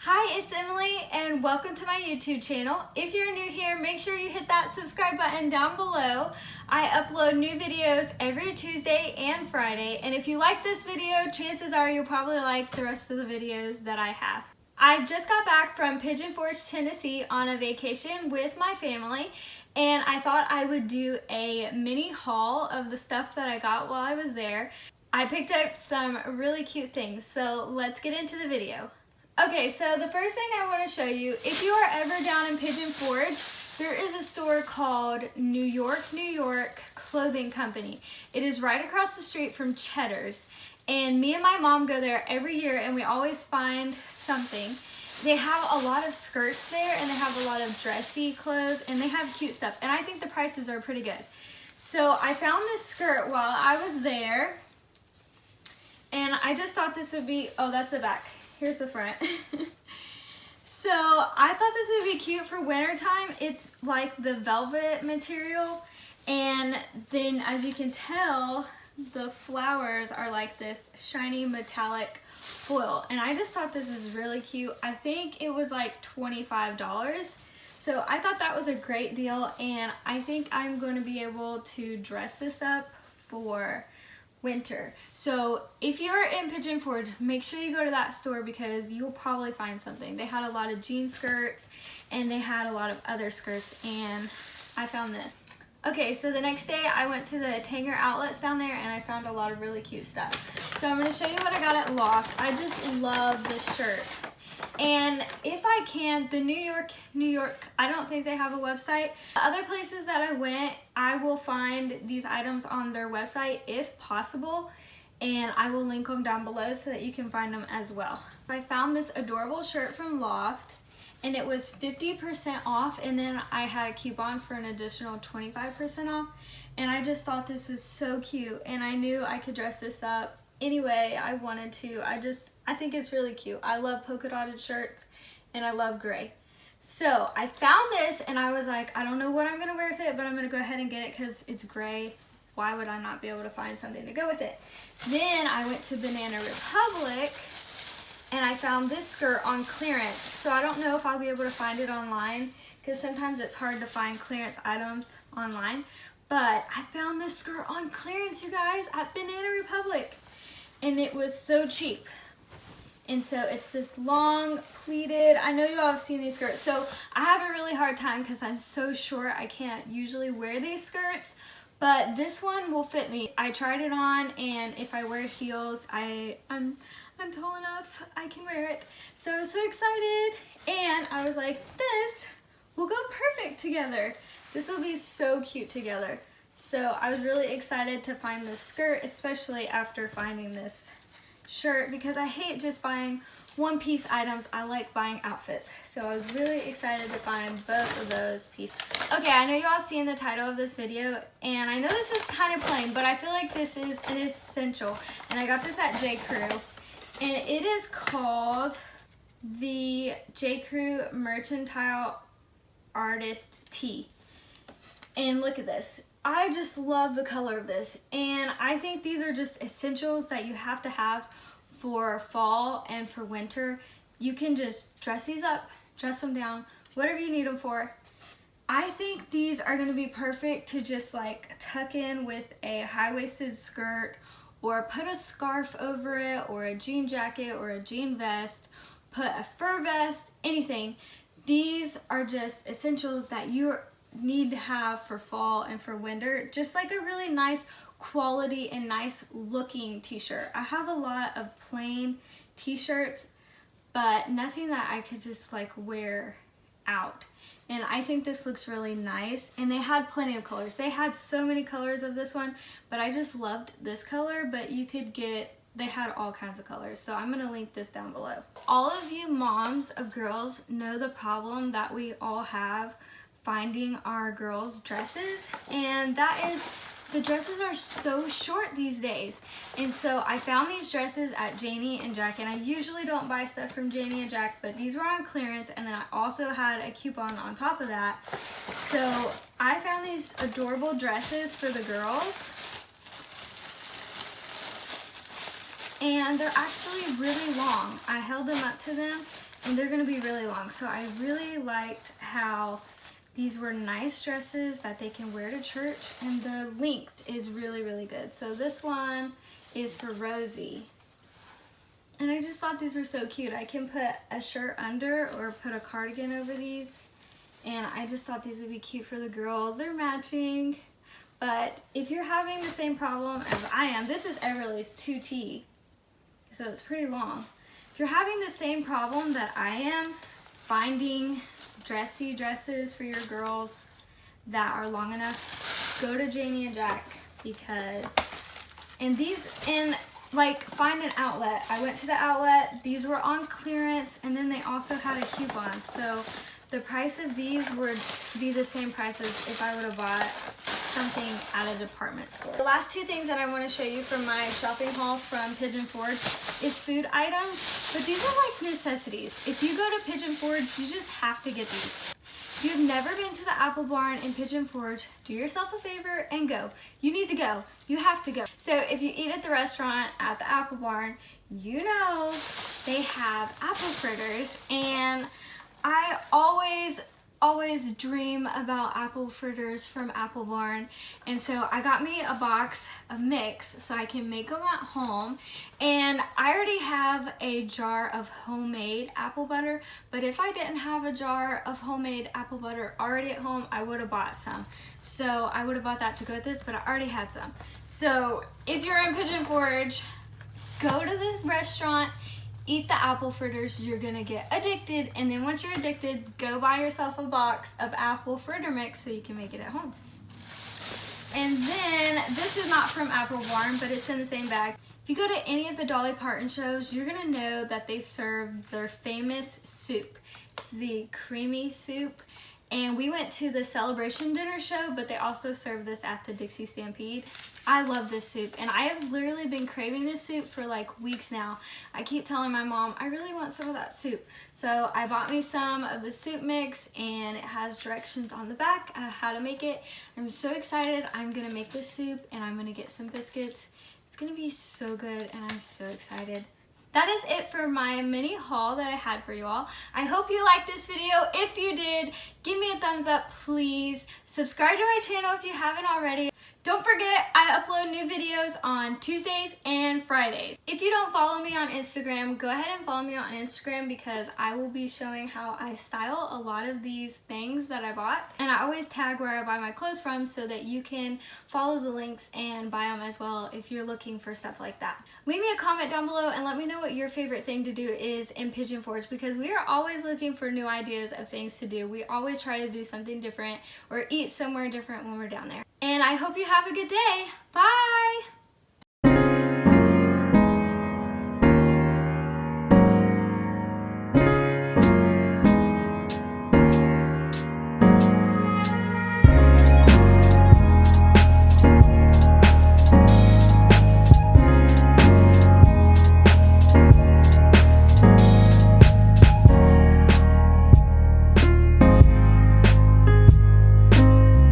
Hi, it's Emily and welcome to my YouTube channel. If you're new here, make sure you hit that subscribe button down below. I upload new videos every Tuesday and Friday, and if you like this video, chances are you'll probably like the rest of the videos that I have. I just got back from Pigeon Forge, Tennessee on a vacation with my family, and I thought I would do a mini haul of the stuff that I got while I was there. I picked up some really cute things, so let's get into the video. Okay, so the first thing I want to show you, if you are ever down in Pigeon Forge, there is a store called New York Clothing Company. It is right across the street from Cheddar's, and me and my mom go there every year and we always find something. They have a lot of skirts there and they have a lot of dressy clothes and they have cute stuff, and I think the prices are pretty good. So I found this skirt while I was there and I just thought this would be, oh, that's the back. Here's the front. So I thought this would be cute for winter time. It's like the velvet material, and then as you can tell, the flowers are like this shiny metallic foil, and I just thought this was really cute. I think it was like $25. So I thought that was a great deal, and I think I'm going to be able to dress this up for winter. So if you're in Pigeon Forge, make sure you go to that store because you'll probably find something. They had a lot of jean skirts and they had a lot of other skirts, and I found this. Okay, so the next day I went to the Tanger outlets down there and I found a lot of really cute stuff. So I'm going to show you what I got at Loft. I just love this shirt. And if I can, the New York, I don't think they have a website. The other places that I went, I will find these items on their website if possible, and I will link them down below so that you can find them as well. I found this adorable shirt from Loft, and it was 50% off, and then I had a coupon for an additional 25% off, and I just thought this was so cute, and I knew I could dress this up anyway I wanted to. I think it's really cute. I love polka dotted shirts and I love gray. So I found this and I was like, I don't know what I'm gonna wear with it, but I'm gonna go ahead and get it because it's gray. Why would I not be able to find something to go with it? Then I went to Banana Republic and I found this skirt on clearance. So I don't know if I'll be able to find it online because sometimes it's hard to find clearance items online, but I found this skirt on clearance, you guys, at Banana Republic. And it was so cheap. And so it's this long pleated, I know you all have seen these skirts. So I have a really hard time because I'm so short, I can't usually wear these skirts, but this one will fit me. I tried it on, and if I wear heels, I'm tall enough, I can wear it. So I was so excited, and I was like, this will go perfect together. This will be so cute together. So I was really excited to find this skirt, especially after finding this shirt, because I hate just buying one-piece items. I like buying outfits. So I was really excited to find both of those pieces. Okay, I know you all seen the title of this video, and I know this is kind of plain, but I feel like this is an essential. And I got this at J.Crew, and it is called the J.Crew Mercantile Artist Tee. And look at this. I just love the color of this, and I think these are just essentials that you have to have for fall and for winter. You can just dress these up, dress them down, whatever you need them for. I think these are going to be perfect to just like tuck in with a high-waisted skirt, or put a scarf over it, or a jean jacket, or a jean vest, put a fur vest, anything. These are just essentials that you need to have for fall and for winter. Just like a really nice quality and nice looking t-shirt. I have a lot of plain t-shirts, but nothing that I could just like wear out. And I think this looks really nice, and they had plenty of colors. They had so many colors of this one, but I just loved this color. But you could get, they had all kinds of colors, so I'm gonna link this down below. All of you moms of girls know the problem that we all have finding our girls' dresses, and that is the dresses are so short these days. And so I found these dresses at Janie and Jack, and I usually don't buy stuff from Janie and Jack, but these were on clearance, and then I also had a coupon on top of that. So I found these adorable dresses for the girls, and they're actually really long. I held them up to them and they're gonna be really long. So I really liked how these were nice dresses that they can wear to church, and the length is really, really good. So this one is for Rosie. And I just thought these were so cute. I can put a shirt under or put a cardigan over these. And I just thought these would be cute for the girls. They're matching. But if you're having the same problem as I am, this is Everly's 2T. So it's pretty long. If you're having the same problem that I am, finding dressy dresses for your girls that are long enough, go to Janie and Jack, because, and these, and like find an outlet. I went to the outlet, these were on clearance, and then they also had a coupon. So the price of these would be the same price as if I would have bought something at a department store. The last two things that I want to show you from my shopping haul from Pigeon Forge is food items, but these are like necessities. If you go to Pigeon Forge, you just have to get these. If you've never been to the Apple Barn in Pigeon Forge, do yourself a favor and go. You need to go. You have to go. So if you eat at the restaurant at the Apple Barn, you know they have apple fritters, and I always dream about apple fritters from Apple Barn, and so I got me a box of mix so I can make them at home. And I already have a jar of homemade apple butter, but if I didn't have a jar of homemade apple butter already at home, I would have bought some. So I would have bought that to go with this, but I already had some. So if you're in Pigeon Forge, go to the restaurant, eat the apple fritters, you're gonna get addicted, and then once you're addicted, go buy yourself a box of apple fritter mix so you can make it at home. And then, this is not from Apple Barn, but it's in the same bag. If you go to any of the Dolly Parton shows, you're gonna know that they serve their famous soup. It's the creamy soup. And we went to the Celebration Dinner show, but they also serve this at the Dixie Stampede. I love this soup, and I have literally been craving this soup for like weeks now. I keep telling my mom, I really want some of that soup. So I bought me some of the soup mix, and it has directions on the back of how to make it. I'm so excited. I'm gonna make this soup, and I'm gonna get some biscuits. It's gonna be so good, and I'm so excited. That is it for my mini haul that I had for you all. I hope you liked this video. If you did, give me a thumbs up, please. Subscribe to my channel if you haven't already. Don't forget, I upload new videos on Tuesdays and Fridays. If you don't follow me on Instagram, go ahead and follow me on Instagram, because I will be showing how I style a lot of these things that I bought. And I always tag where I buy my clothes from so that you can follow the links and buy them as well if you're looking for stuff like that. Leave me a comment down below and let me know what your favorite thing to do is in Pigeon Forge, because we are always looking for new ideas of things to do. We always try to do something different or eat somewhere different when we're down there. And I hope you have a good day. Bye!